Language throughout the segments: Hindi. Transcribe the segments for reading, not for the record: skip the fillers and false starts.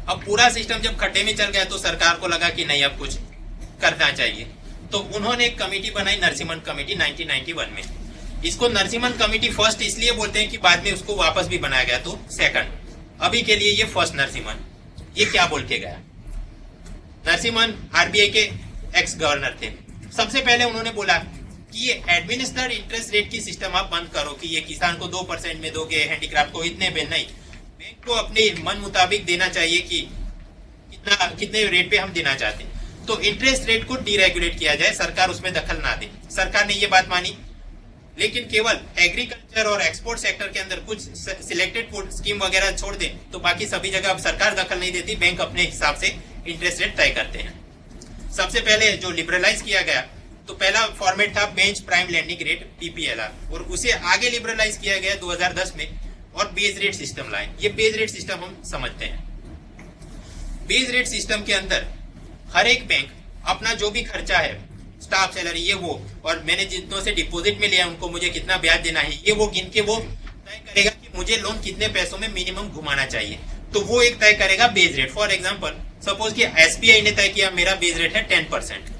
अब पूरा सिस्टम जब खड्डे में चल गया तो सरकार को लगा कि नहीं, अब कुछ करना चाहिए, तो उन्होंने एक कमेटी बनाई, नरसिम्हन कमेटी 1991 में। इसको नरसिम्हन कमेटी फर्स्ट इसलिए बोलते हैं कि बाद में उसको वापस भी बनाया गया, तो सेकंड। अभी के लिए ये फर्स्ट नरसिम्हन। ये क्या बोल के गया? नरसिम्हन आरबीआई के एक्स गवर्नर थे। सबसे पहले उन्होंने बोला कि ये एडमिनिस्ट्रेटेड इंटरेस्ट रेट की सिस्टम आप बंद करो कि ये किसान को 2% में दोगे, हैंडीक्राफ्ट को इतने में नहीं। बैंक को अपने मन मुताबिक देना चाहिए कि कितने रेट पे हम देना चाहते हैं। तो इंटरेस्ट रेट को डीरेगुलेट किया जाए, सरकार उसमें दखल ना दे। सरकार ने ये बात मानी, लेकिन केवल एग्रीकल्चर और एक्सपोर्ट सेक्टर के अंदर कुछ सिलेक्टेड स्कीम वगैरह छोड़ दे तो बाकी सभी जगह अब सरकार दखल नहीं देती, बैंक अपने हिसाब से इंटरेस्ट रेट तय करते हैं। सबसे पहले जो लिबरलाइज किया गया, तो पहला फॉर्मेट था बेंच प्राइम लैंडिंग रेट पीपीएलआर, और उसे आगे लिबरलाइज किया गया 2010 में, और बेस रेट सिस्टम लाए। ये बेस रेट सिस्टम हम समझते हैं। बेस रेट सिस्टम के अंदर हर एक बैंक अपना जो भी खर्चा है, स्टाफ सैलरी, ये वो, और मैंने जितनों से डिपॉजिट में लिया उनको मुझे कितना ब्याज देना है, ये वो गिन के वो तय करेगा कि मुझे लोन कितने पैसों में मिनिमम घुमाना चाहिए। तो वो एक तय करेगा base rate. For example suppose कि एसबीआई ने तय किया मेरा बेस रेट है 10%,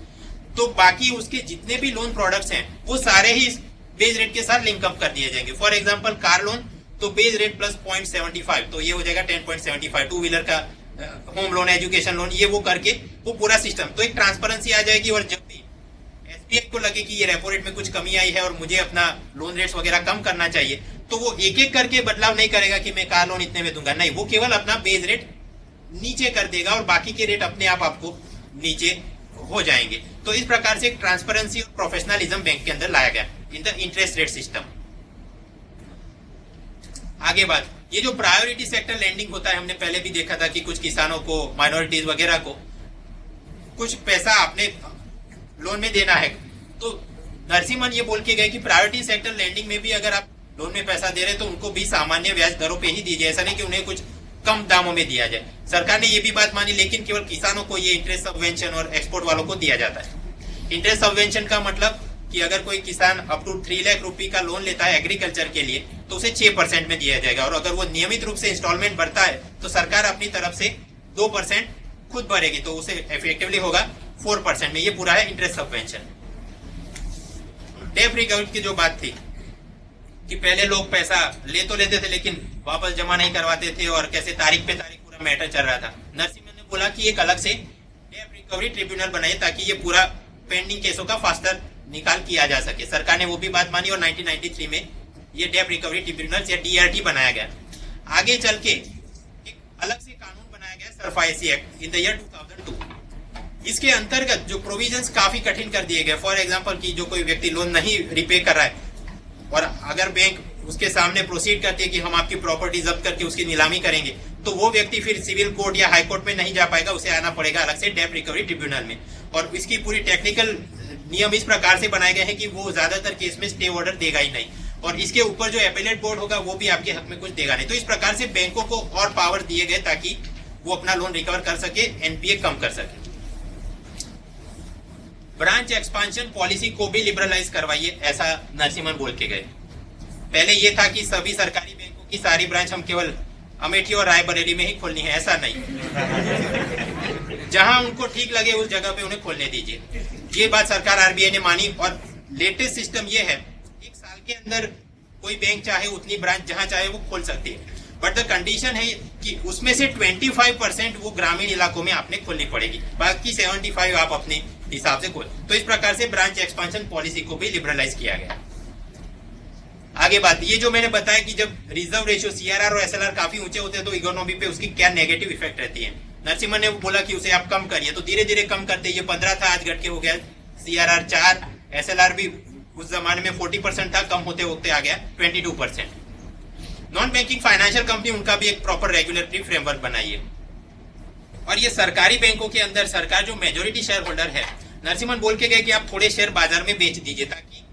तो बाकी उसके जितने भी लोन प्रोडक्ट्स हैं वो सारे ही बेस रेट के साथ लिंकअप कर दिए जाएंगे। फॉर एग्जांपल कार लोन, तो बेस रेट प्लस 0.75, तो ये हो जाएगा 10.75। टू व्हीलर का होम लोन, एजुकेशन लोन, ये वो करके वो पूरा सिस्टम, तो एक ट्रांसपेरेंसी आ जाएगी। और जब भी एसबीआई को लगे कि ये रेपो रेट में कुछ कमी आई है और मुझे अपना लोन रेट्स वगैरह कम करना चाहिए, तो वो एक एक करके बदलाव नहीं करेगा कि मैं कार लोन इतने में दूंगा, नहीं, वो केवल अपना बेस रेट नीचे कर देगा और बाकी के रेट अपने आप आपको नीचे हो जाएंगे। तो इस प्रकार से एक ट्रांसपेरेंसी और प्रोफेशनलिज्म बैंक के अंदर लाया गया in the interest rate system. आगे बात, ये जो प्रायोरिटी सेक्टर लैंडिंग होता है, हमने पहले भी देखा था कि कुछ किसानों को, माइनॉरिटीज वगैरह को कुछ पैसा अपने लोन में देना है, तो नरसिम्हन ये बोल के गए कि प्रायोरिटी सेक्टर लैंडिंग में भी अगर आप लोन में पैसा दे रहे हैं तो उनको भी सामान्य ब्याज दरों पे ही दीजिए, ऐसा नहीं कि उन्हें कुछ कम दामों में दिया जाए। सरकार ने ये भी बात मानी, लेकिन केवल किसानों को ये इंटरेस्ट सबवेंशन और एक्सपोर्ट वालों को दिया जाता है। इंटरेस्ट सबवेंशन का मतलब कि अगर कोई किसान अप टू 3 लाख रुपए का लोन लेता है एग्रीकल्चर के लिए, तो उसे 6% में दिया जाएगा, और अगर वो नियमित रूप से इंस्टॉलमेंट भरता है तो सरकार अपनी तरफ से 2% खुद भरेगी, तो उसे इफेक्टिवली होगा 4% में। ये पूरा है इंटरेस्ट सबवेंशन। डेट रिकवरी की जो बात थी कि पहले लोग पैसा ले तो लेते थे लेकिन वापस जमा नहीं करवाते थे, और कैसे तारीख पे तारीख पूरा मैटर चल रहा था। नरसिम्हन ने बोला कि एक अलग से डेट रिकवरी ट्रिब्यूनल बनाइए ताकि ये पूरा पेंडिंग केसों का फास्टर निकाल किया जा सके। सरकार ने वो भी बात मानी और 1993 में ये डेट रिकवरी ट्रिब्यूनल या डीआरटी बनाया गया। आगे चल के एक अलग से कानून बनाया गया, सरफायसी एक्ट इन द ईयर 2002। इसके अंतर्गत जो प्रोविजंस काफी कठिन कर दिए गए। फॉर एग्जांपल कि जो कोई व्यक्ति लोन नहीं रिपे कर रहा है और अगर बैंक उसके सामने प्रोसीड करती है कि हम आपकी प्रॉपर्टी जब्त करके उसकी नीलामी करेंगे, तो वो व्यक्ति फिर सिविल कोर्ट या हाई कोर्ट में नहीं जा पाएगा, उसे आना पड़ेगा अलग से डेट रिकवरी ट्रिब्यूनल में। और इसकी पूरी टेक्निकल नियम इस प्रकार से बनाए गए हैं कि वो ज्यादातर केस में स्टे ऑर्डर देगा ही नहीं, और इसके ऊपर जो एपेलेट बोर्ड होगा वो भी आपके हक में कुछ देगा नहीं। तो इस प्रकार से बैंकों को और पावर दिए गए ताकि वो अपना लोन रिकवर कर सके, एनपीए कम कर सके। ब्रांच एक्सपांशन पॉलिसी को भी लिबरलाइज करवाइए, ऐसा नरसिम्हन बोल के गए। पहले ये था कि सभी सरकारी बैंकों की सारी ब्रांच हम केवल अमेठी और रायबरेली में ही खोलनी है, ऐसा नहीं, जहां उनको ठीक लगे उस जगह पे उन्हें खोलने दीजिए। ये बात सरकार आरबीआई ने मानी, और लेटेस्ट सिस्टम ये है 1 साल के अंदर कोई बैंक चाहे उतनी ब्रांच जहां चाहे वो खोल सकती है, बट द कंडीशन है कि उसमें से 25% वो ग्रामीण इलाकों में आपने खोलनी पड़ेगी, बाकी 75 आप अपने हिसाब से खोल। तो इस प्रकार से ब्रांच एक्सपांशन पॉलिसी को भी लिबरलाइज किया गया। आगे बात, ये जो मैंने बताया कि जब रिजर्व रेशियो सीआरआर और एसएलआर काफी ऊंचे होते हैं तो इकोनॉमी पे उसकी क्या नेगेटिव इफेक्ट रहती है। नरसिम्हन ने बोला कि उसे आप कम करिए, तो धीरे धीरे कम करते, ये 15 था आज घट के हो गया सीआरआर 4, एसएलआर भी उस जमाने में 40% था, कम होते होते आ गया 22%। नॉन बैंकिंग फाइनेंशियल कंपनी, उनका भी एक प्रॉपर रेगुलेटरी फ्रेमवर्क बनाइए। और ये सरकारी बैंकों के अंदर सरकार जो मेजोरिटी शेयर होल्डर है, नरसिम्हन बोल के गए कि आप थोड़े शेयर बाजार में बेच दीजिए ताकि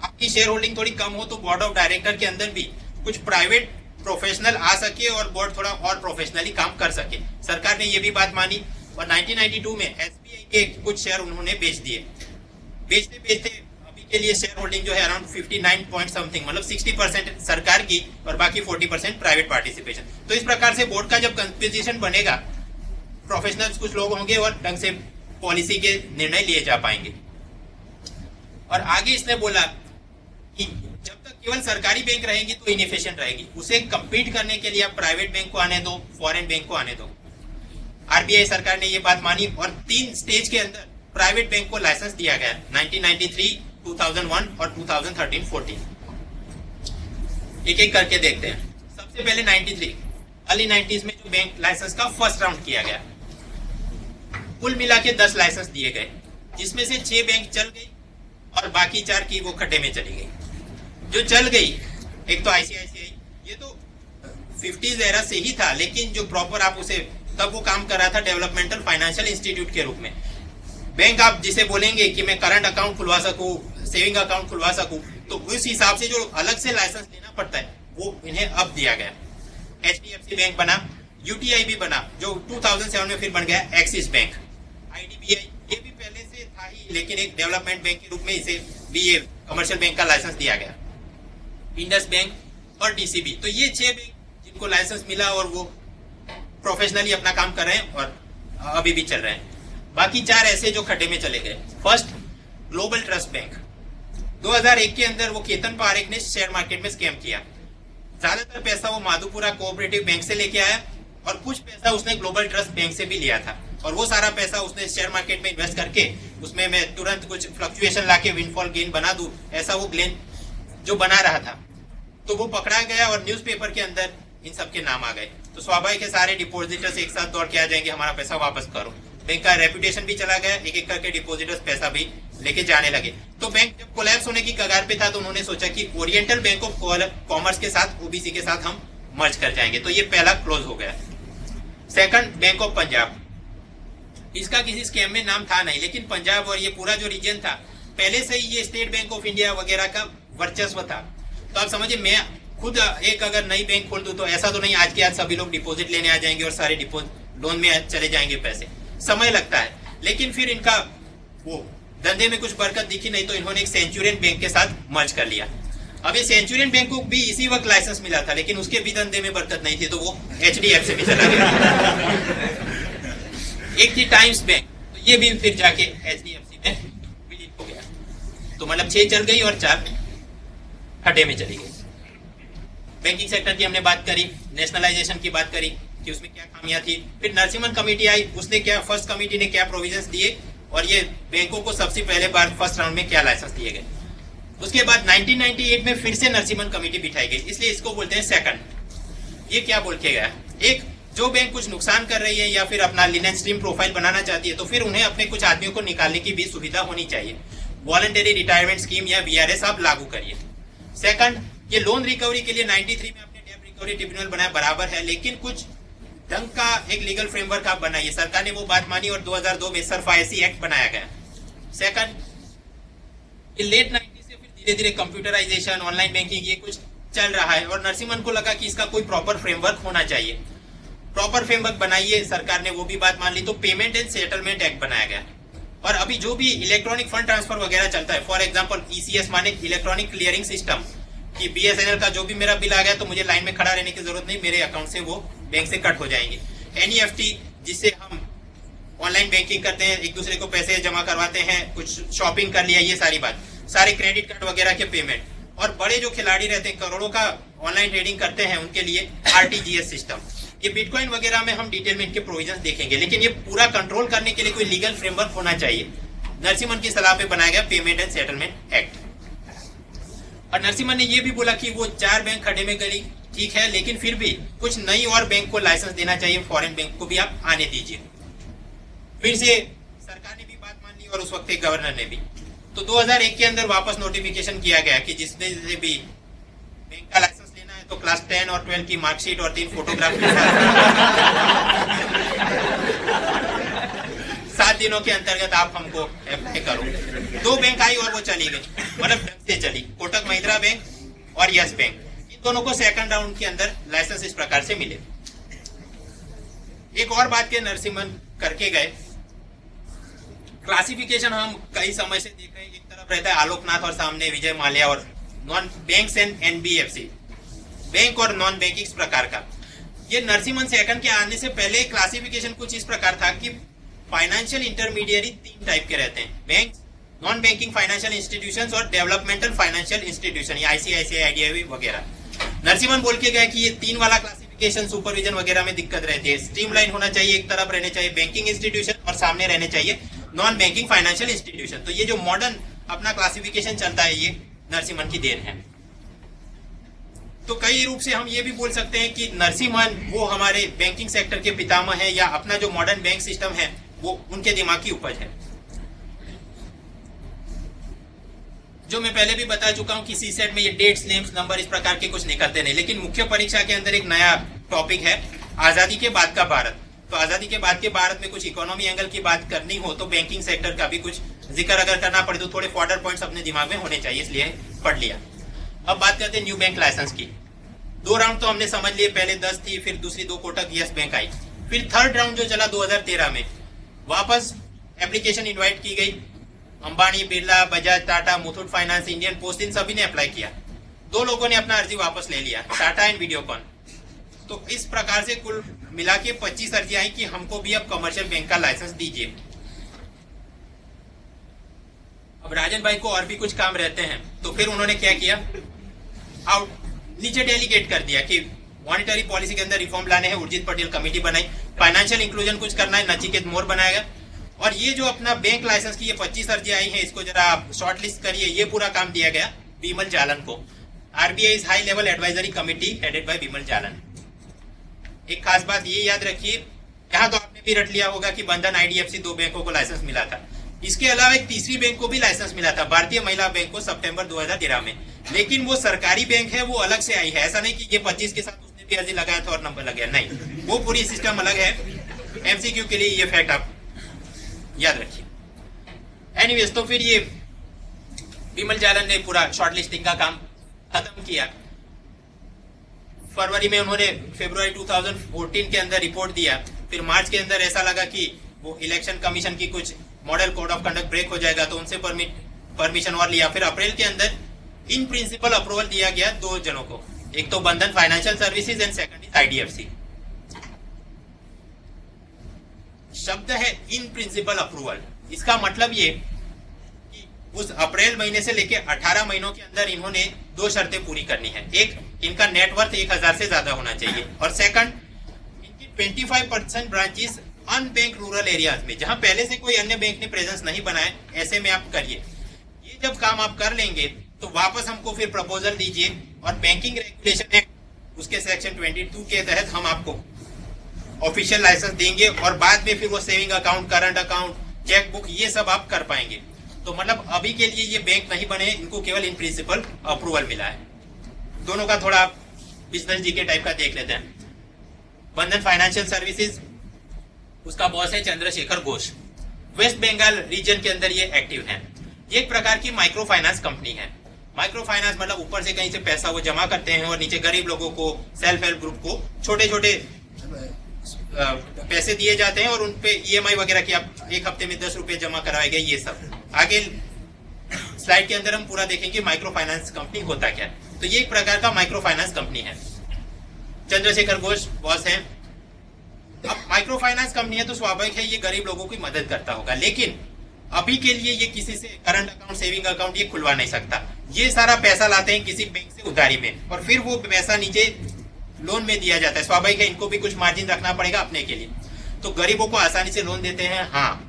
आपकी शेयर होल्डिंग थोड़ी कम हो, तो बोर्ड ऑफ डायरेक्टर के अंदर भी कुछ प्राइवेट प्रोफेशनल आ सके और बोर्ड थोड़ा और प्रोफेशनली काम कर सके। सरकार ने ये भी बात मानी और 1992 में एसबीआई के कुछ शेयर उन्होंने बेच दिए। बेचते बेचते अभी के लिए शेयर होल्डिंग जो है अराउंड 59 पॉइंट समथिंग, मतलब 60% सरकार की और बाकी 40% प्राइवेट पार्टिसिपेशन। तो इस प्रकार से बोर्ड का जब कंपोजिशन बनेगा प्रोफेशनल्स कुछ लोग होंगे और ढंग से पॉलिसी के निर्णय लिए जा पाएंगे। और आगे इसने बोला कि जब तक केवल सरकारी बैंक रहेंगी तो इनएफिशिएंट रहेगी, उसे कंपीट करने के लिए आप प्राइवेट बैंक को आने दो, फॉरेन बैंक को आने दो। आरबीआई सरकार ने ये बात मानी और 3 स्टेज के अंदर प्राइवेट बैंक को लाइसेंस दिया गया, 1993, 2001 और 2013-14। एक एक करके देखते हैं। सबसे पहले 93 अर्ली 90s में जो बैंक लाइसेंस का फर्स्ट राउंड किया गया, कुल मिला के 10 लाइसेंस दिए गए, जिसमें से 6 बैंक चल गई और बाकी 4 की वो खड्डे में चली गई। जो चल गई, एक तो आईसीआईसीआई, ये तो 50s एरा से ही था, लेकिन जो प्रॉपर आप उसे तब वो काम कर रहा था डेवलपमेंटल फाइनेंशियल इंस्टीट्यूट के रूप में। बैंक आप जिसे बोलेंगे कि मैं करंट अकाउंट खुलवा सकूं, सेविंग अकाउंट खुलवा सकूं, तो उस हिसाब से जो अलग से लाइसेंस लेना पड़ता है वो इन्हें अब दिया गया। एचडीएफसी बैंक बना, यूटीआई भी बना, जो 2007 में फिर बन गया एक्सिस बैंक। आईडीबीआई ये भी पहले से था ही, लेकिन एक डेवलपमेंट बैंक के रूप में इसे भी ये कमर्शियल बैंक का लाइसेंस दिया गया। इंडस बैंक और डीसीबी, तो ये 6 बैंक जिनको लाइसेंस मिला और वो प्रोफेशनली अपना काम कर रहे हैं और अभी भी चल रहे हैं। बाकी 4 ऐसे जो खड्डे में चले गए। First, global trust bank. 2001 के अंदर वो केतन पारेख ने शेयर मार्केट में स्कैम किया। ज्यादातर पैसा वो माधुपुरा कोऑपरेटिव बैंक से लेके आया और कुछ पैसा उसने ग्लोबल ट्रस्ट बैंक से भी लिया था, और वो सारा पैसा उसने शेयर मार्केट में इन्वेस्ट करके उसमें मैं तुरंत कुछ फ्लक्चुएशन लाके विंडफॉल गेन बना दूं, ऐसा वो ग्लेन जो बना रहा था। तो वो पकड़ा गया और न्यूज़पेपर के अंदर इन सब के नाम आ गए। तो स्वाभाविक है सारे डिपोजिटर्स एक साथ दौड़ के आ जाएंगे, हमारा पैसा वापस करो। बैंक का रेपुटेशन भी चला गया, एक एक करके डिपोजिटर्स पैसा भी लेके जाने लगे। तो बैंक जब कोलैप्स होने की कगार पे था तो उन्होंने सोचा कि ओरिएंटल बैंक ऑफ कॉमर्स के साथ ओबीसी के साथ हम मर्ज कर जाएंगे, तो ये पहला क्लोज हो गया। Second, bank of Punjab. इसका किसी स्कैम में नाम था नहीं, लेकिन पंजाब और ये पूरा जो रीजन था पहले से ही ये स्टेट बैंक ऑफ इंडिया वगैरह का वर्चस्व था। तो आप समझिए, मैं खुद एक अगर नई बैंक खोल दूं तो ऐसा तो नहीं आज के आज सभी लोग डिपॉजिट लेने आ जाएंगे और सारे डिपॉजिट लोन में चले जाएंगे पैसे, समय लगता है। लेकिन फिर इनका वो धंधे में कुछ बरकत दिखी नहीं, तो इन्होंने एक सेंचुरियन बैंक के साथ मर्ज कर लिया। अब ये सेंचुरियन बैंक को भी इसी वक्त लाइसेंस मिला था, लेकिन उसके भी धंधे में बरकत नहीं थी, तो वो एचडीएफसी में चला गया। एक थी टाइम्स बैंक, तो ये भी फिर जाके एचडीएफसी में विलीन हो गया। तो मतलब 6 चल गई और 4 खड्डे में चली गई। बैंकिंग सेक्टर की हमने बात करी, नेशनलाइजेशन की बात करी कि उसमें क्या खामियां थी। फिर नरसिम्हन कमेटी आई, उसने क्या, फर्स्ट कमेटी ने क्या प्रोविजंस दिए और ये बैंकों को सबसे पहले बार फर्स्ट राउंड में क्या लाइसेंस दिए गए। उसके बाद 1998 में फिर से नरसिम्हन कमेटी बिठाई गई, इसलिए इसको बोलते हैं सेकंड। ये क्या बोल के गया, एक जो बैंक कुछ नुकसान कर रही है या फिर अपना लिनन स्ट्रीम प्रोफाइल बनाना चाहती है, तो फिर उन्हें अपने कुछ आदमियों को निकालने की भी सुविधा होनी चाहिए। वॉलंटरी रिटायरमेंट स्कीम या वीआरएस आप लागू करिए। सेकंड, ये लोन रिकवरी के लिए 93 में आपने डेब्ट रिकवरी ट्रिब्यूनल बनाया, बराबर है, लेकिन कुछ ढंग का एक लीगल फ्रेमवर्क आप बनाइए। सरकार ने वो बात मानी और 2002 में सरफायसी एक्ट बनाया गया। सेकंड, ये लेट 90 से फिर धीरे धीरे कंप्यूटराइजेशन, ऑनलाइन बैंकिंग ये कुछ चल रहा है और नरसिम्हन को लगा कि इसका कोई प्रॉपर फ्रेमवर्क होना चाहिए। प्रॉपर फ्रेमवर्क बनाइए, सरकार ने वो भी बात मान ली, तो पेमेंट एंड सेटलमेंट एक्ट बनाया गया। और अभी जो भी इलेक्ट्रॉनिक फंड ट्रांसफर वगैरह चलता है, फॉर एग्जाम्पल ईसीएस माने इलेक्ट्रॉनिक क्लियरिंग सिस्टम, कि बीएसएनएल का जो भी मेरा बिल आ गया तो मुझे लाइन में खड़ा रहने की जरूरत नहीं, मेरे अकाउंट से वो बैंक से कट हो जाएंगे। एनईएफटी, जिससे हम ऑनलाइन बैंकिंग करते हैं, एक दूसरे को पैसे जमा करवाते हैं, कुछ शॉपिंग कर लिया, ये सारी बात, सारे क्रेडिट कार्ड वगैरह के पेमेंट। और बड़े जो खिलाड़ी रहते हैं, करोड़ों का ऑनलाइन ट्रेडिंग करते हैं, उनके लिए आरटीजीएस सिस्टम। ये बिटकॉइन वगैरह में हम डिटेल में इनके प्रोविजंस देखेंगे, लेकिन ये पूरा कंट्रोल करने के लिए कोई लीगल फ्रेमवर्क होना चाहिए। नरसिम्हन की सलाह पे बनाया गया पेमेंट एंड सेटलमेंट एक्ट। और नरसिम्हन ने ये भी बोला कि वो 4 बैंक खड्डे में गई, ठीक है, लेकिन फिर भी कुछ नई और बैंक को लाइसेंस देना चाहिए, फॉरेन बैंक को भी आप आने दीजिए। फिर से सरकार ने भी बात मान ली और उस वक्त के गवर्नर ने भी। तो 2001 के अंदर वापस नोटिफिकेशन किया गया कि जिसने से भी बैंक का लाइसेंस लेना है तो क्लास 10 और 12 की मार्कशीट और 3 फोटोग्राफ के साथ 7 दिनों के अंतर्गत आप हमको अप्लाई करो। 2 बैंक आई और वो चली गई, मतलब ढंग से चली, कोटक महिंद्रा बैंक और यस बैंक। इन दोनों को सेकंड राउंड के अंदर लाइसेंस इस प्रकार से मिले। एक और बात के नरसिम्हन करके गए, क्लासिफिकेशन हम कई समय से देख रहे हैं, एक तरफ रहता है आलोकनाथ और सामने विजय माल्या और non banks and NBFC, bank और नॉन बैंक इस प्रकार का। ये नरसिम्हन सेकंड के आने से पहले क्लासिफिकेशन कुछ इस प्रकार था कि फाइनेंशियल इंटरमीडियरी 3 टाइप के रहते हैं, bank, non banking financial institutions और डेवलपमेंटल फाइनेंशियल इंस्टीट्यूशन, ये आईसीआईसीआई, आईडीआईबी वगैरह। नरसिम्हन बोल के गया कि ये 3 वाला क्लासिफिकेशन सुपरविजन वगैरह में दिक्कत रहती है, स्ट्रीमलाइन होना चाहिए, एक तरफ रहने चाहिए बैंकिंग इंस्टीट्यूशन और सामने रहने चाहिए नॉन बैंकिंग फाइनेंशियल इंस्टीट्यूशन। तो ये जो मॉडर्न अपना क्लासिफिकेशन चलता है ये नरसिम्हन की देन है। तो कई रूप से हम ये भी बोल सकते हैं कि नरसिम्हन वो हमारे बैंकिंग सेक्टर के पितामह है, या अपना जो मॉडर्न बैंक सिस्टम है वो उनके दिमाग की उपज है। जो मैं पहले भी बता चुका हूं कि सीसेट में ये डेट्स, नेम्स, नंबर इस प्रकार के कुछ निकलते नहीं, लेकिन मुख्य परीक्षा के अंदर एक नया टॉपिक है आजादी के बाद का भारत। तो आजादी के बाद के भारत में कुछ इकोनॉमी एंगल की बात करनी हो तो बैंकिंग सेक्टर का भी कुछ जिक्र अगर करना पड़े तो थोड़े फॉर्डर पॉइंट्स अपने दिमाग में होने चाहिए, इसलिए पढ़ लिया। अब बात करते हैं न्यू बैंक लाइसेंस की। 2 राउंड तो हमने समझ लिए, पहले 10 थी, फिर दूसरी 2 कोटक यस बैंक आई, फिर थर्ड राउंड जो चला 2013 में वापस एप्लीकेशन इनवाइट की गई। Ambani, Birla, Bajaj, Tata, Muthoot finance, Indian post, इन सभी ने अप्लाई किया। 2 लोगों ने अपना अर्जी वापस ले लिया, टाटा एंड वीडियोकॉन। तो इस प्रकार से कुल मिला के 25 अर्जी आई कि हमको भी अब कमर्शियल बैंक का लाइसेंस दीजिए। अब राजन भाई को और भी कुछ काम रहते हैं, तो फिर उन्होंने क्या किया, नीचे डेलीगेट कर दिया कि मॉनेटरी पॉलिसी के अंदर रिफॉर्म लाने हैं, उर्जित पटेल कमेटी बनाई, फाइनेंशियल इंक्लूजन कुछ करना है, नचिकेत मोर बनाएगा। और ये जो अपना बैंक लाइसेंस की ये 25 अर्जी आई है, इसको जरा आप शॉर्ट लिस्ट करिए, ये पूरा काम दिया गया बिमल जालन को। RBI high level advisory committee headed by Bimal Jalan. एक खास बात ये याद रखिए, यहाँ तो आपने भी रट लिया होगा कि बंधन, आईडीएफसी 2 बैंकों को लाइसेंस मिला था। इसके अलावा एक तीसरी बैंक को भी लाइसेंस मिला था, भारतीय महिला बैंक को, सितंबर 2013 में। लेकिन वो सरकारी बैंक है, वो अलग से आई है। ऐसा नहीं कि ये 25 के साथ उसने भी अर्जी लगाया था और नंबर लग गया, नहीं, वो पूरी सिस्टम अलग है। एमसीक्यू के लिए ये फैक्ट आप याद रखिए। एनीवेज, तो फिर ये बिमल जालन ने पूरा शॉर्टलिस्टिंग का काम खत्म किया। फरवरी में उन्होंने फरवरी 2014 के अंदर रिपोर्ट दिया। फिर मार्च के अंदर ऐसा लगा कि वो इलेक्शन कमीशन की कुछ model code of conduct break हो जाएगा, तो उनसे परमिशन और लिया। फिर अप्रैल के अंदर इन प्रिंसिपल अप्रूवल दिया गया 2 जनों को, एक तो बंधन financial services and second is IDFC. शब्द है इन प्रिंसिपल अप्रूवल, इसका मतलब ये कि उस अप्रैल महीने से लेकर 18 महीनों के अंदर इन्होंने 2 शर्तें पूरी करनी है। एक, इनका नेटवर्थ 1000 से ज्यादा होना चाहिए, और सेकंड, इनकी 25% ब्रांचेस अनबैंक रूरल एरियाज में, जहां पहले से कोई अन्य बैंक ने प्रेजेंस नहीं बनाए, ऐसे में आप करिए। ये जब काम आप कर लेंगे तो वापस हमको फिर प्रपोजल दीजिए, और बैंकिंग रेगुलेशन एक्ट उसके सेक्शन 22 के तहत हम आपको ऑफिशियल लाइसेंस देंगे, और बाद में फिर वो saving account, current account, chequebook, ये सब आप कर पाएंगे। तो मतलब अभी के लिए ये बैंक नहीं बने, इनको केवल इन प्रिंसिपल अप्रूवल मिला है। दोनों का थोड़ा बिजनेस जीके टाइप का देख लेते हैं। बंधन फाइनेंशियल सर्विसेज, उसका बॉस है चंद्रशेखर घोष, वेस्ट बंगाल रीजन के अंदर ये एक्टिव है। ये एक प्रकार की माइक्रो फाइनेंस कंपनी है। माइक्रो फाइनेंस मतलब ऊपर से कहीं से पैसा वो जमा करते हैं और नीचे गरीब लोगों को, सेल्फ हेल्प ग्रुप को छोटे छोटे पैसे दिए जाते हैं, और उनपे ईएमआई वगैरह की आप 1 हफ्ते में 10 रुपए जमा कराए गए। ये सब आगे स्लाइड के अंदर हम पूरा देखेंगे माइक्रो फाइनेंस कंपनी होता क्या है। तो ये एक प्रकार का माइक्रो फाइनेंस कंपनी है। चंद्रशेखर घोष बॉस है। अब माइक्रो फाइनेंस कंपनी है तो स्वाभाविक है ये गरीब लोगों की मदद करता होगा, लेकिन अभी के लिए ये किसी से करंट अकाउंट, सेविंग अकाउंट ये खुलवा नहीं सकता। ये सारा पैसा लाते हैं किसी बैंक से उधारी में, और फिर वो पैसा नीचे लोन में दिया जाता है। स्वाभाविक है इनको भी कुछ मार्जिन रखना पड़ेगा अपने के लिए, तो गरीबों को आसानी से लोन देते हैं, हाँ।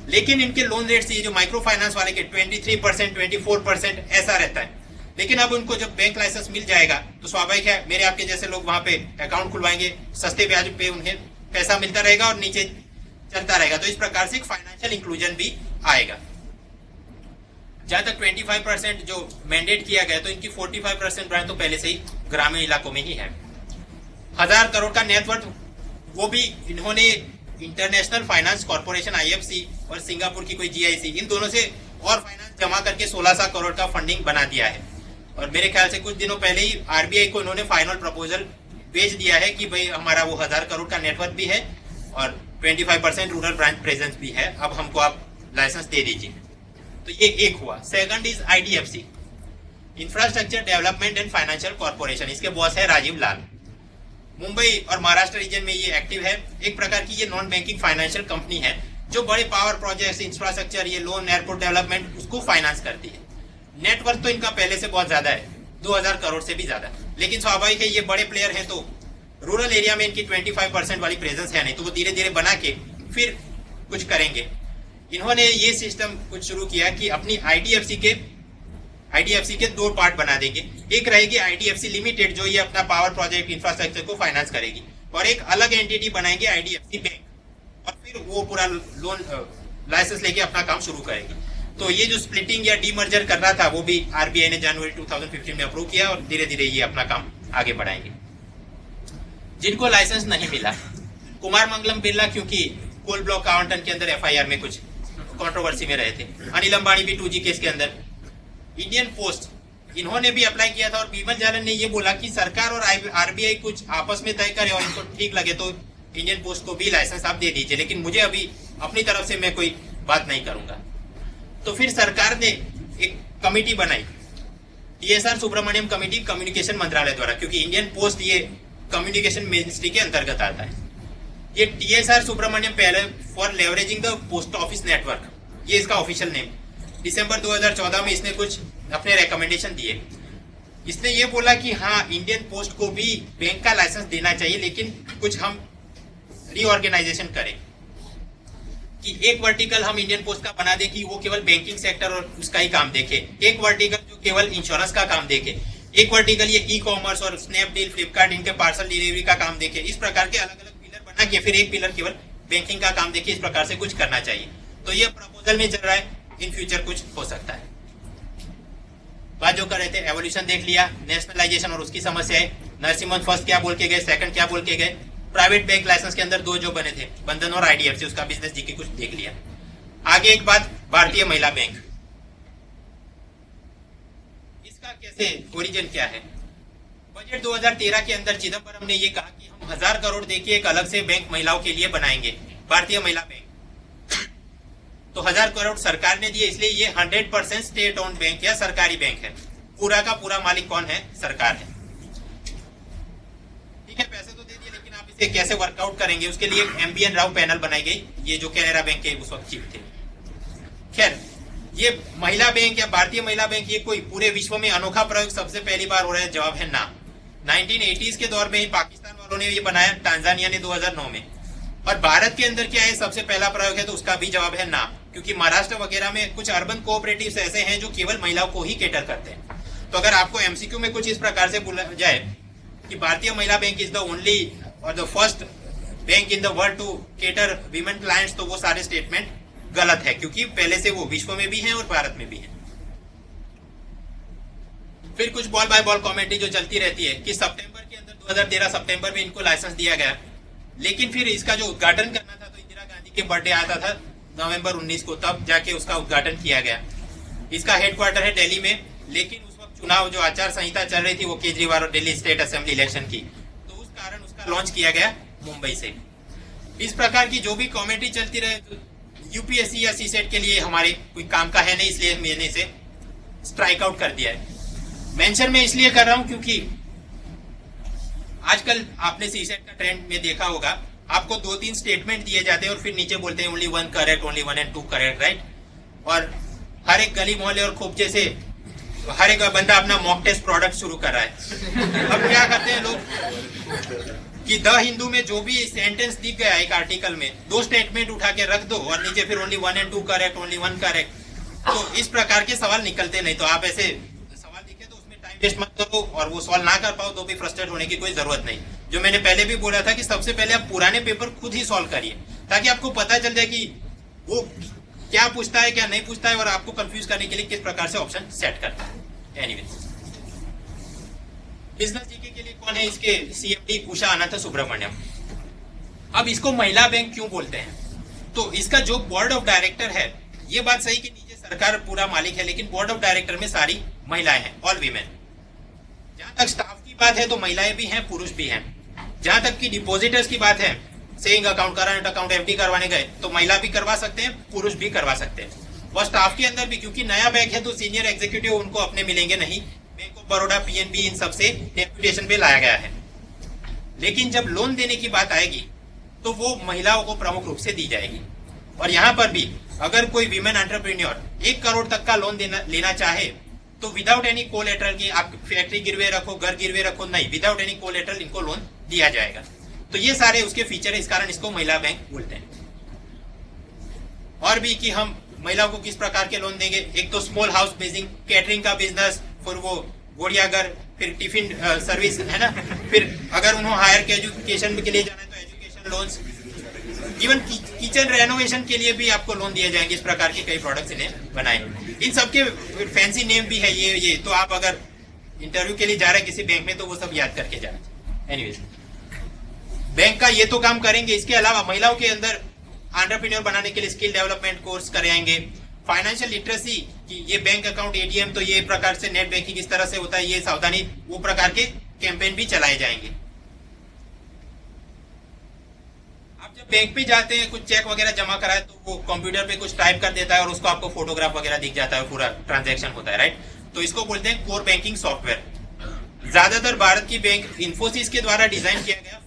लेकिन इनके लोन रेट से जो माइक्रो फाइनेंस वाले के 23%, 24% ऐसा रहता है। लेकिन अब उनको जब बैंक लाइसेंस मिल जाएगा तो स्वाभाविक है मेरे आपके जैसे लोग वहां पे अकाउंट खुलवाएंगे, सस्ते ब्याज पे उन्हें पैसा मिलता रहेगा और नीचे चलता रहेगा। तो इस प्रकार से एक फाइनेंशियल इंक्लूजन भी आएगा। जहां तक 25% जो मैंडेट किया गया, तो इनकी 45% ब्रांच तो पहले से ही ग्रामीण इलाकों में ही है। 1000 करोड़ का नेटवर्थ, वो भी इन्होंने इंटरनेशनल फाइनेंस कॉर्पोरेशन IFC और सिंगापुर की कोई GIC, इन दोनों से और फाइनेंस जमा करके 1600 करोड़ का फंडिंग बना दिया है। और मेरे ख्याल से कुछ दिनों पहले ही RBI को इन्होंने फाइनल प्रपोजल भेज दिया है कि भाई हमारा वो 1000 करोड़ का नेटवर्थ भी है और 25% रूरल ब्रांच प्रेजेंस भी है, अब हमको आप लाइसेंस दे दीजिए। तो ये एक हुआ। Second is IDFC, infrastructure development and financial corporation. इसके बॉस है राजीव लाल। मुंबई और महाराष्ट्र रीजन में ये एक्टिव है। एक प्रकार की ये नॉन बैंकिंग फाइनेंशियल कंपनी है जो बड़े पावर प्रोजेक्ट्स, इंफ्रास्ट्रक्चर, ये लोन, एयरपोर्ट डेवलपमेंट उसको फाइनेंस करती है। नेटवर्थ तो इनका पहले से बहुत ज्यादा है, 2000 करोड़ से भी ज्यादा। लेकिन स्वाभाविक है ये बड़े प्लेयर हैं तो रूरल एरिया में इनकी 25% वाली प्रेजेंस है नहीं, तो वो धीरे धीरे बना के फिर कुछ करेंगे। इन्होंने ये सिस्टम कुछ शुरू किया कि अपनी आईडीएफसी के 2 पार्ट बना देंगे। एक रहेगी आईडीएफसी लिमिटेड जो ये अपना पावर प्रोजेक्ट, इंफ्रास्ट्रक्चर को फाइनेंस करेगी, और एक अलग एंटिटी बनाएंगे आईडीएफसी बैंक, और फिर वो पूरा लोन लाइसेंस लेके अपना काम शुरू करेगी। तो ये जो स्प्लिटिंग या डीमर्जर कर रहा था वो भी आरबीआई ने जनवरी 2015 में अप्रूव किया, और धीरे धीरे ये अपना काम आगे बढ़ाएंगे। जिनको लाइसेंस नहीं मिला, कुमार मंगलम बिरला क्योंकि कोल ब्लॉक आवंटन के अंदर एफआईआर में कुछ कंट्रोवर्सी में रहे थे, अनिल अंबानी भी 2G केस के अंदर, इंडियन पोस्ट इन्होंने भी अप्लाई किया था, और बीमल जालन ने ये बोला कि सरकार और आरबीआई कुछ आपस में तय करे और इनको ठीक लगे तो इंडियन पोस्ट को भी लाइसेंस आप दे दीजिए, लेकिन मुझे अभी अपनी तरफ से मैं कोई बात नहीं करूंगा। तो फिर सरकार ने एक कमेटी बनाई, TSR सुब्रमण्यम कमेटी, कम्युनिकेशन मंत्रालय द्वारा, क्योंकि इंडियन पोस्ट ये कम्युनिकेशन मिनिस्ट्री के अंतर्गत आता है। ये TSR सुब्रमण्यम पहले for leveraging the post office network, ये इसका ऑफिशियल नेम। दिसंबर 2014 में इसने कुछ अपने रिकमेंडेशन दिए। इसने ये बोला कि हाँ, इंडियन पोस्ट को भी बैंक का लाइसेंस देना चाहिए, लेकिन कुछ हम रीऑर्गेनाइजेशन करें कि एक वर्टिकल हम इंडियन पोस्ट का बना दे कि वो केवल बैंकिंग सेक्टर और उसका ही काम देखे, एक वर्टिकल जो केवल इंश्योरेंस का काम देखे, एक वर्टिकल ये ई कॉमर्स और स्नैपडील, फ्लिपकार्ट इनके पार्सल डिलीवरी का काम देखे। इस प्रकार के अलग अलग पिलर बना के फिर एक पिलर केवल बैंकिंग का काम देखे, इस प्रकार से कुछ करना चाहिए। तो ये प्रपोजल में चल रहा है, इन फ्यूचर कुछ हो सकता है। बात जो कर रहे थे, एवोल्यूशन देख लिया, नेशनलाइजेशन और उसकी समस्या है। नरसिम्हन फर्स्ट क्या बोल के गए, सेकंड क्या बोल के गए। प्राइवेट बैंक लाइसेंस के अंदर 2 जो बने थे, बंधन और आईडीएफसी, उसका बिजनेस जी के कुछ देख लिया। आगे एक बात, भारतीय महिला बैंक, इसका कैसे ओरिजिन क्या है। बजट 2013 के अंदर चिदम्बरम ने ये कहा कि हम 1000 करोड़ देके एक अलग से बैंक महिलाओं के लिए बनाएंगे, भारतीय महिला बैंक। तो 1000 करोड़ सरकार ने दिए, इसलिए ये 100% स्टेट ओन्ड बैंक या सरकारी बैंक है। पूरा का पूरा मालिक कौन है, सरकार है। ठीक है, पैसे तो दे दिए, लेकिन आप इसे कैसे वर्कआउट करेंगे, उसके लिए MBN राव पैनल बनाई गई, ये जो कैनरा बैंक के उस वक्त चीफ थे। खैर, ये महिला बैंक या भारतीय महिला बैंक ये कोई पूरे विश्व में अनोखा प्रयोग सबसे पहली बार हो रहा है, जवाब है ना। 1980s के दौर में ही पाकिस्तान वालों ने ये बनाया, टांजानिया ने 2009 में। और भारत के अंदर क्या है, सबसे पहला प्रयोग है, तो उसका भी जवाब है ना, क्योंकि महाराष्ट्र वगैरह में कुछ अर्बन कोऑपरेटिव्स ऐसे हैं जो केवल महिलाओं को ही केटर करते हैं। तो अगर आपको MCQ में कुछ इस प्रकार से बोला जाए कि Bharatiya Mahila bank is the only और the first bank in the world to cater women clients, तो वो सारे स्टेटमेंट गलत है, क्योंकि पहले से वो विश्व में भी है और भारत में भी है। फिर कुछ बॉल बाय बॉल कमेंट्री जो चलती रहती है कि सितंबर के अंदर 2013 सितंबर में इनको लाइसेंस दिया गया, लेकिन फिर इसका जो उद्घाटन करना था तो इंदिरा गांधी के बर्थडे आता था नवंबर 19 को, तब जाके उसका उद्घाटन किया गया। इसका हेडक्वार्टर है दिल्ली में, लेकिन उस वक्त चुनाव जो आचार संहिता चल रही थी वो केजरीवाल और दिल्ली स्टेट असेंबली इलेक्शन की, तो उस कारण उसका लॉन्च किया गया मुंबई से। इस प्रकार की जो भी कमेंट्री चलती रहे, तो यूपीएससी या सीसेट के लिए हमारे कोई काम का है नहीं, इसलिए मैंने इसे स्ट्राइक आउट कर दिया है। मेंशन में इसलिए कर रहा हूं क्योंकि आजकल आपने सीसेट का ट्रेंड में देखा होगा, आपको 2-3 स्टेटमेंट दिए जाते हैं और फिर नीचे बोलते हैं only 1 correct, only 1 and 2 correct, right. और हर एक गली मोहल्ले और खोपचे से हर एक बंदा अपना मॉक टेस्ट प्रोडक्ट शुरू कर रहा है। अब क्या करते हैं लोग कि द हिंदू में जो भी सेंटेंस दिख गया एक आर्टिकल में, 2 स्टेटमेंट उठा के रख दो और नीचे फिर only 1 and 2 correct, only 1 correct. तो इस प्रकार के सवाल निकलते नहीं। तो आप ऐसे सवाल दिखे तो उसमें टाइम वेस्ट मत करो, और वो सॉल्व ना कर पाओ तो भी फ्रस्ट्रेट होने की कोई जरूरत नहीं। जो मैंने पहले भी बोला था कि सबसे पहले आप पुराने पेपर खुद ही सॉल्व करिए, ताकि आपको पता चल जाए कि वो क्या पूछता है क्या नहीं पूछता है, और आपको कंफ्यूज करने के लिए किस प्रकार से ऑप्शन सेट करता है। एनीवेज, बिजनेस जीके के लिए कौन है, इसके CMD उषा अनंत सुब्रमण्यम। अब इसको महिला बैंक क्यों बोलते हैं, तो इसका जो बोर्ड ऑफ डायरेक्टर है, ये बात सही कि नीचे सरकार पूरा मालिक है, लेकिन बोर्ड ऑफ डायरेक्टर में सारी महिलाएं हैं, ऑल वीमेन। जहां तक स्टाफ की बात है तो महिलाएं भी हैं, पुरुष भी हैं। जहां तक की डिपॉजिटर्स की बात है, saving account, current account, FD करवाने गए तो महिला भी करवा सकते हैं, पुरुष भी करवा सकते हैं। और स्टाफ के अंदर भी, क्योंकि नया बैंक है तो सीनियर एग्जीक्यूटिव उनको अपने मिलेंगे नहीं, बैंक ऑफ बड़ौदा, PNB इन सबसे डेप्यूटेशन पे लाया गया है। लेकिन जब लोन देने की बात आएगी तो वो महिलाओं को प्रमुख रूप से दी जाएगी। और यहाँ पर भी अगर कोई वीमेन एंटरप्रेन्योर 1 करोड़ तक का लोन लेना चाहे तो विदाउट एनी कोलेटरल की आप फैक्ट्री गिरवे रखो, घर गिरवे रखो, नहीं, विदाउट एनी कोलेटरल इनको लोन दिया जाएगा। तो ये सारे उसके फीचर है, इस कारण इसको महिला बैंक बोलते हैं। और भी कि हम महिलाओं को किस प्रकार के लोन देंगे, एक तो स्मॉल हाउस बेसिंग, कैटरिंग का बिजनेस, फिर वो गोड़ियाघर, फिर टिफिन सर्विस है ना, फिर अगर उन्होंने हायर एजुकेशन के लिए जाना है तो education loans, even kitchen renovation के लिए भी आपको लोन दिए जाएंगे। इस प्रकार के कई प्रोडक्ट्स इन्हें बनाए। इन सबके फैंसी नेम भी है ये तो आप अगर इंटरव्यू के लिए जा रहे हैं किसी बैंक में तो वो सब याद करके जाना। एनीवेज, बैंक का ये तो काम करेंगे। इसके अलावा महिलाओं के अंदर एंटरप्रेन्योर बनाने के लिए स्किल डेवलपमेंट कोर्स कराएंगे, फाइनेंशियल लिटरेसी कि ये बैंक अकाउंट, एटीएम तो ये प्रकार से नेट बैंकिंग इस तरह से होता है, ये सावधानी, वो प्रकार के कैंपेन भी चलाए जाएंगे। आप जब बैंक पे जाते हैं कुछ चेक वगैरह जमा कराए तो वो कंप्यूटर पे कुछ टाइप कर देता है और उसको आपको फोटोग्राफ वगैरह दिख जाता है, पूरा ट्रांजैक्शन होता है, राइट। तो इसको बोलते हैं कोर बैंकिंग सॉफ्टवेयर। ज्यादातर भारत की बैंक इन्फोसिस के द्वारा डिजाइन किया गया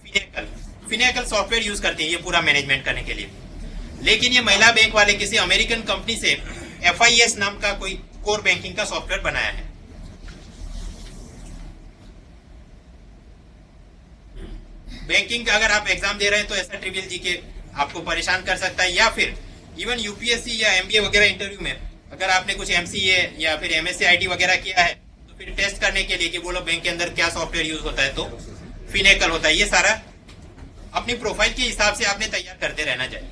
फिनेकल सॉफ्टवेयर यूज करते हैं ये पूरा मैनेजमेंट करने के लिए। लेकिन ये महिला बैंक वाले किसी अमेरिकन कंपनी से FIS नाम का कोई कोर बैंकिंग का सॉफ्टवेयर बनाया है। बैंकिंग का अगर आप एग्जाम दे रहे हैं तो ऐसा ट्रिवियल जीके आपको परेशान कर सकता है, या फिर इवन यूपीएससी या MBA वगैरह इंटरव्यू में अगर आपने कुछ MCA या फिर MSc IT वगैरह किया है तो फिर टेस्ट करने के लिए कि बोलो बैंक के अंदर क्या सॉफ्टवेयर यूज होता है तो फिनेकल होता है। ये सारा अपनी प्रोफाइल के हिसाब से आपने तैयार करते रहना चाहिए।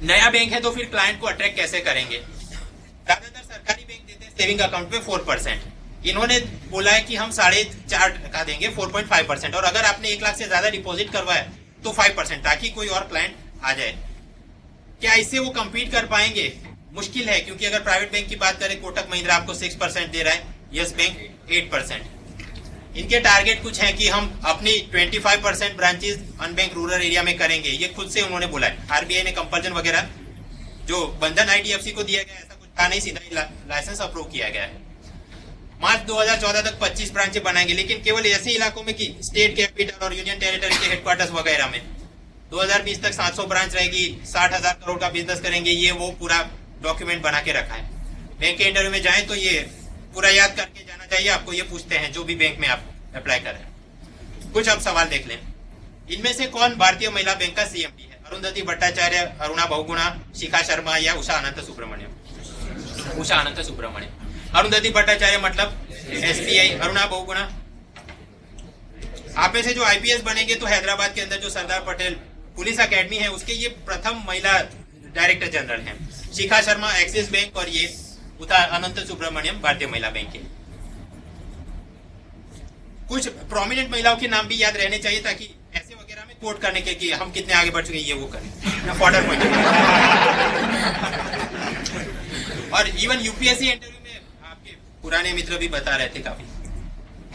नया बैंक है तो फिर क्लाइंट को अट्रैक्ट कैसे करेंगे। ज्यादातर सरकारी बैंक देते हैं सेविंग अकाउंट पे 4%, इन्होंने बोला है कि हम 4.5% का देंगे, 4.5%, और अगर आपने 1 लाख से ज्यादा डिपॉजिट करवाया तो 5%, ताकि कोई और क्लाइंट आ जाए। क्या इससे वो कम्पीट कर पाएंगे? मुश्किल है, क्योंकि अगर प्राइवेट बैंक की बात करें कोटक महिंद्रा आपको 6% दे रहा है, यस बैंक 8%। इनके टारगेट कुछ है कि हम अपनी 25% ब्रांचेस अनबैंक रूरल एरिया में करेंगे, ये खुद से उन्होंने बोला है। RBI ने कंपल्जन वगैरह जो बंधन IDFC को दिया गया ऐसा कुछ था नहीं, सीधा लाइसेंस अप्रूव किया गया है। मार्च 2014 तक 25 ब्रांचें बनाएंगे, लेकिन केवल ऐसे इलाकों में कि स्टेट कैपिटल और यूनियन टेरिटरी के हेडक्वार्टर्स वगैरह में। 2020 तक 700 ब्रांच रहेगी, 60,000 करोड़ का बिजनेस करेंगे, ये वो पूरा डॉक्यूमेंट बना के रखा है। बैंक के इंटरव्यू में जाएं तो ये पूरा याद करके जाना चाहिए आपको। ये पूछते हैं जो भी बैंक में आप अप्लाई कर रहे हैं। कुछ अब सवाल देख लें। इनमें से कौन भारतीय महिला बैंक का CMD है? अरुंधति भट्टाचार्य, अरुणा बहुगुणा, शिखा शर्मा या उषा अनंत सुब्रमण्यम? उषा अनंत सुब्रमण्यम। अरुंधति भट्टाचार्य मतलब SBI, अरुणा बहुगुणा। आप में से जो IPS बनेंगे तो हैदराबाद के अंदर जो सरदार पटेल पुलिस अकेडमी है उसके ये प्रथम महिला डायरेक्टर जनरल हैं। शिखा शर्मा एक्सिस बैंक और ये उषा अनंत सुब्रमण्यम भारतीय महिला बैंक के। कुछ प्रोमिनेंट महिलाओं के नाम भी याद रहने चाहिए ताकि ऐसे वगैरह में कोट करने के कि हम कितने आगे बढ़ चुके ये वो करें फॉर्डर पॉइंट। और इवन UPSC इंटरव्यू में आपके पुराने मित्र भी बता रहे थे, काफी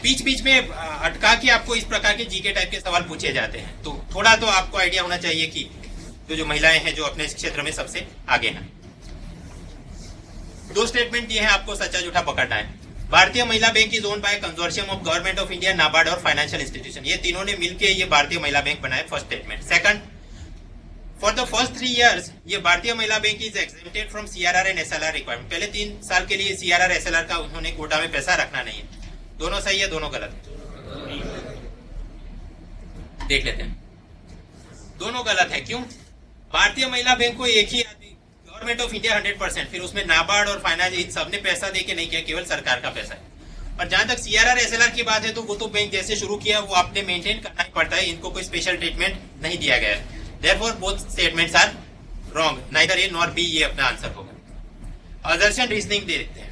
बीच बीच में अटका के आपको इस प्रकार के GK टाइप के सवाल पूछे जाते हैं। तो थोड़ा तो आपको आइडिया होना चाहिए कि जो महिलाएं हैं जो अपने क्षेत्र में सबसे आगे हैं। 2 स्टेटमेंट दिए हैं आपको, सच्चा झूठा पकड़ना है। भारतीय Mahila bank is owned by consortium of government of India, NABARD और फाइनेंशियल इंस्टीट्यूशन। ये तीनों ने मिलकर ये भारतीय महिला बैंक बनाए, first statement. Second, for the first 3 years ये Bharatiya Mahila bank is exempted from CRR and SLR requirement. पहले 3 साल के लिए CRR SLR का उन्होंने कोटा में पैसा रखना नहीं है। दोनों सही है, दोनों गलत? देख लेते हैं। दोनों गलत है। क्यों? भारतीय महिला बैंक को एक ही आदमी, गवर्नमेंट ऑफ इंडिया 100%, फिर उसमें नाबार्ड और फाइनेंस इन सबने पैसा देके नहीं किया, केवल सरकार का पैसा है। और जहां तक CRR SLR की बात है तो वो तो बैंक जैसे शुरू किया वो आपने मेंटेन करना ही पड़ता है, इनको कोई स्पेशल ट्रीटमेंट नहीं दिया गया है। Therefore both statements are wrong, neither A nor B, ये अपना आंसर होगा। असर्शन रीजनिंग दे देते हैं।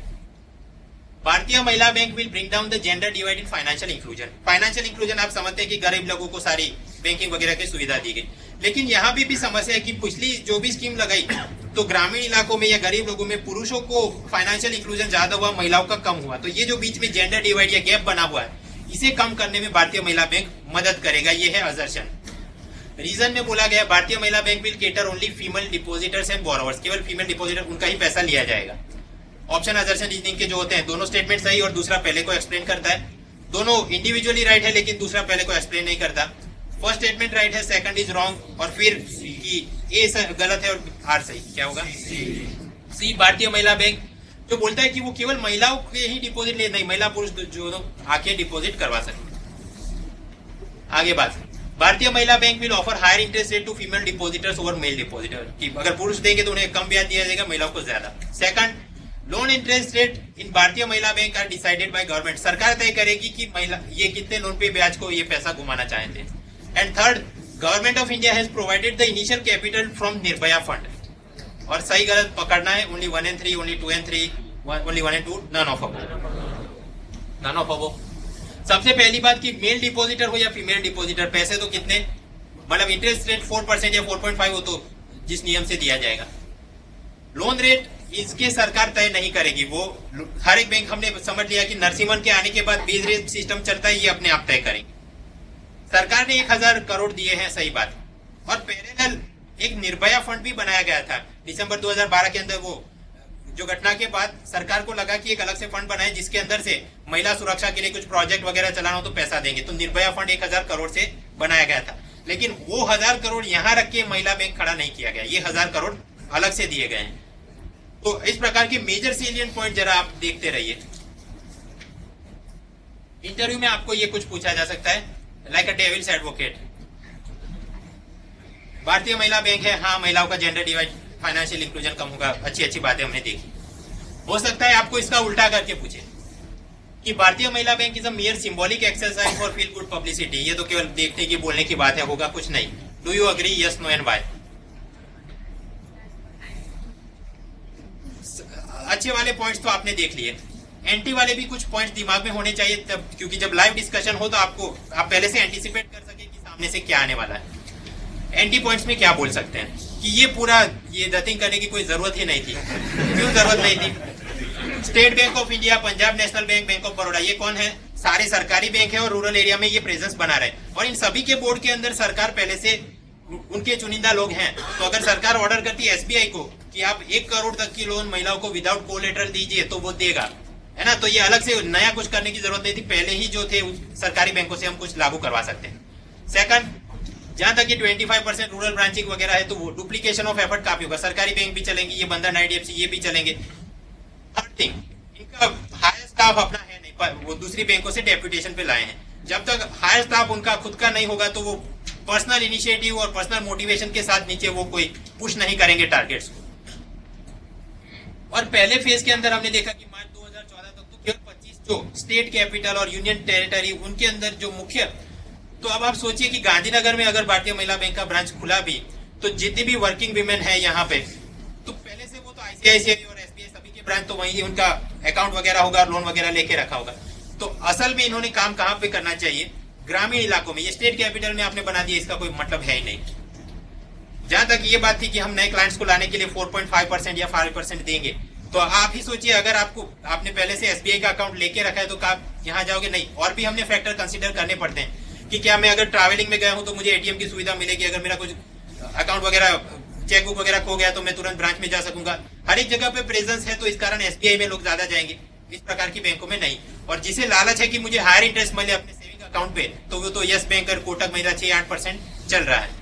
भारतीय Mahila bank will bring down the gender divide in financial inclusion. Financial inclusion आप समझते हैं कि गरीब लोगों को सारी बैंकिंग वगैरह की सुविधा दी गई, लेकिन यहाँ भी समस्या है कि पिछली जो भी स्कीम लगाई तो ग्रामीण इलाकों में या गरीब लोगों में पुरुषों को फाइनेंशियल इंक्लूजन ज्यादा हुआ, महिलाओं का कम हुआ। तो ये जो बीच में जेंडर डिवाइड या गैप बना हुआ है इसे कम करने में भारतीय महिला बैंक मदद करेगा, ये है असर्शन। रीजन में बोला गया भारतीय Mahila bank will cater only female depositors and borrowers, केवल फीमेल डिपोजिटर उनका ही पैसा लिया जाएगा। ऑप्शन असर्शन रीजनिंग के जो होते हैं दोनों स्टेटमेंट सही और दूसरा पहले को एक्सप्लेन करता है। दोनों इंडिविजुअली राइट है, लेकिन दूसरा पहले को एक्सप्लेन नहीं करता। फर्स्ट स्टेटमेंट राइट है, सेकंड इज रॉन्ग, और फिर कि ए गलत है और आर सही। क्या होगा? सी भारतीय महिला बैंक जो बोलता है कि वो केवल महिलाओं के ही डिपॉजिट ले, नहीं, महिला पुरुष जो आके डिपॉजिट करवा सकते। आगे बात, Bharatiya Mahila bank will offer higher interest rate to female depositors over male depositor, कि अगर पुरुष देंगे तो उन्हें कम ब्याज दिया जाएगा, महिलाओं को ज्यादा। Second, loan interest rate in Bharatiya Mahila bank are decided by government, सरकार तय करेगी कि महिला ये कितने लोन पे ब्याज को ये पैसा घुमाना चाहते हैं। And third, government of India has provided the initial capital from Nirbhaya fund, और सही गलत पकड़ना है, only 1 and 3, only 2 and 3, only 1 and 2, none of above. सबसे पहली बात कि मेल डिपॉजिटर हो या फीमेल डिपॉजिटर, पैसे तो कितने, मतलब इंटरेस्ट रेट 4% या 4.5 हो तो जिस नियम से दिया जाएगा। लोन रेट इसके सरकार तय नहीं करेगी, वो हर एक बैंक, हमने समझ लिया कि नरसिम्हन के आने के बाद बेस रेट सिस्टम चलता है, ये अपने आप तय करेंगे। सरकार ने 1000 करोड़ दिए हैं, सही बात, और पैरेलल एक निर्भया फंड भी बनाया गया था दिसंबर 2012 के अंदर। वो जो घटना के बाद सरकार को लगा कि एक अलग से फंड बनाए जिसके अंदर से महिला सुरक्षा के लिए कुछ प्रोजेक्ट वगैरह चलाना हो तो पैसा देंगे, तो निर्भया फंड 1000 करोड़ से बनाया गया था। लेकिन वो 1000 करोड़ यहाँ रख के महिला बैंक खड़ा नहीं किया गया, ये 1000 करोड़ अलग से दिए गए हैं। तो इस प्रकार के मेजर सेलियंट पॉइंट जरा आप देखते रहिए। इंटरव्यू में आपको ये कुछ पूछा जा सकता है, लाइक अ डेविल्स एडवोकेट। भारतीय महिला बैंक है, हाँ, महिलाओं का जेंडर डिवाइड, फाइनेंशियल इंक्लूजन कम होगा, अच्छी बातें हमने देखी। हो सकता है आपको इसका उल्टा करके पूछे कि Bharatiya Mahila bank is a mayor symbolic exercise for feel good publicity, ये तो केवल देखने की बोलने की बात है, होगा कुछ नहीं। Do you agree? Yes, no and why. अच्छे वाले पॉइंट्स तो आपने देख लिए, एंटी वाले भी कुछ पॉइंट्स दिमाग में होने चाहिए तब, क्योंकि जब लाइव डिस्कशन हो तो आप पहले से एंटिसिपेट कर सके कि सामने से क्या आने वाला है। एंटी पॉइंट्स में क्या बोल सकते हैं कि ये पूरा ये नथिंग करने की कोई जरूरत ही नहीं थी। क्यों जरूरत नहीं थी? State bank of India, Punjab national bank, bank of Baroda, ये कौन है? सारे सरकारी बैंक है और रूरल एरिया में ये प्रेजेंस बना रहे, और इन सभी के बोर्ड के अंदर सरकार पहले से उनके चुनिंदा लोग हैं। तो अगर सरकार ऑर्डर करती है एसबीआई को कि आप 1 करोड़ तक की लोन महिलाओं को विदाउट कोलेटरल दीजिए, तो वो देगा, है ना। तो ये अलग से नया कुछ करने की जरूरत नहीं थी, पहले ही जो थे सरकारी बैंकों से हम कुछ लागू करवा सकते हैं। सेकंड, जहां तक ये 25% रूरल ब्रांचिंग वगैरह है तो वो डुप्लीकेशन ऑफ एफर्ट काफी होगा, सरकारी बैंक भी चलेंगे, ये बंधन आईडीएफसी ये भी चलेंगे। थर्ड थिंग, इनका हायर स्टाफ अपना है नहीं, वो दूसरी बैंकों से डेप्यूटेशन पे लाए हैं। जब तक हायर स्टाफ उनका खुद का नहीं होगा तो वो पर्सनल इनिशिएटिव और पर्सनल मोटिवेशन के साथ नीचे वो कोई पुश नहीं करेंगे टारगेट्स को। और पहले फेज के अंदर हमने देखा कि मार्च 2014 तक तो केवल 25 जो स्टेट कैपिटल और यूनियन टेरिटरी उनके अंदर जो मुख्य, तो अब आप सोचिए कि गांधीनगर में अगर भारतीय महिला बैंक का ब्रांच खुला भी तो जितनी भी वर्किंग विमेन है यहाँ पे, तो पहले से वो तो आईसीआईसीआई और एसबीआई सभी के ब्रांच तो वहीं उनका अकाउंट वगैरह होगा, लोन वगैरह लेके रखा होगा। तो असल में इन्होंने काम कहाँ पे करना चाहिए? ग्रामीण इलाकों में। ये स्टेट कैपिटल में आपने बना दिया, इसका कोई मतलब है ही नहीं। जहां तक ये बात थी कि हम नए क्लाइंट्स को लाने के लिए 4.5% या 5% देंगे, तो आप ही सोचिए अगर आपने पहले से एसबीआई का अकाउंट लेके रखा है तो आप यहाँ जाओगे नहीं। और भी हमने फैक्टर कंसिडर करने पड़ते हैं कि क्या मैं अगर ट्रैवलिंग में गया हूं तो मुझे एटीएम की सुविधा मिलेगी, अगर मेरा कुछ अकाउंट वगैरह चेकबुक वगैरह खो गया तो मैं तुरंत ब्रांच में जा सकूंगा। हर एक जगह पे प्रेजेंस है, तो इस कारण एसबीआई में लोग ज्यादा जाएंगे, इस प्रकार की बैंकों में नहीं। और जिसे लालच है कि मुझे हायर इंटरेस्ट मिले अपने सेविंग अकाउंट पे, तो वो तो यस बैंक और कोटक महिंद्रा 6-8% चल रहा है।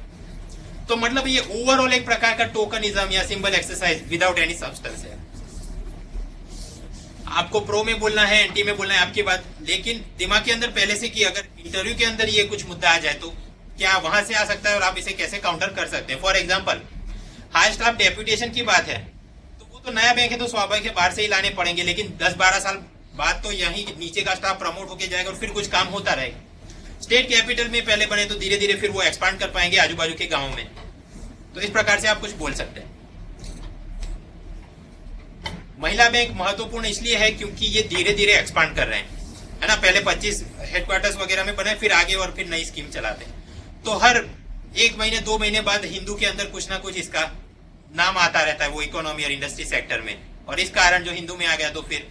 तो मतलब ये ओवरऑल एक प्रकार का टोकनिज्म या symbol exercise without any substance है। आपको प्रो में बोलना है, एंटी में बोलना है, आपकी बात, लेकिन दिमाग के अंदर पहले से कि अगर इंटरव्यू के अंदर ये कुछ मुद्दा आ जाए तो क्या वहां से आ सकता है और आप इसे कैसे काउंटर कर सकते हैं। For example, high staff deputation की बात है, तो वो तो नया बैंक है तो स्वाभाविक है बाहर से ही लाने पड़ेंगे, लेकिन 10-12 साल बाद तो यही नीचे का स्टाफ प्रमोट होकर जाएगा और फिर कुछ काम होता रहेगा। स्टेट कैपिटल में पहले बने तो धीरे धीरे फिर वो एक्सपांड कर पाएंगे आजू बाजू के गाँव में। तो इस प्रकार से आप कुछ बोल सकते हैं। महिला बैंक महत्वपूर्ण इसलिए है क्योंकि ये धीरे धीरे एक्सपांड कर रहे हैं, है ना। पहले 25 हेडक्वार्टर्स वगैरह में बने, फिर आगे और फिर नई स्कीम चलाते हैं। तो हर 1 महीने 2 महीने बाद हिंदू के अंदर कुछ ना कुछ इसका नाम आता रहता है वो इकोनॉमी और इंडस्ट्री सेक्टर में, और इस कारण जो हिंदू में आ गया तो फिर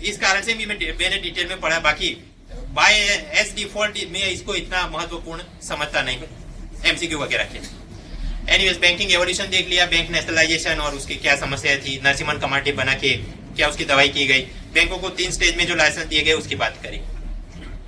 इस कारण से भी मैंने डिटेल में पढ़ा। बाकी बाय एज डिफॉल्ट में इसको इतना महत्वपूर्ण समझता नहीं हूँ एमसीक्यू वगैरह के। एनीवेज, बैंकिंग एवोल्यूशन देख लिया, बैंक नेशनलाइजेशन और उसकी क्या समस्या थी, नरसिम्हन कमेटी बना के क्या उसकी दवाई की गई, बैंकों को 3 स्टेज में जो लाइसेंस दिए गए उसकी बात करी।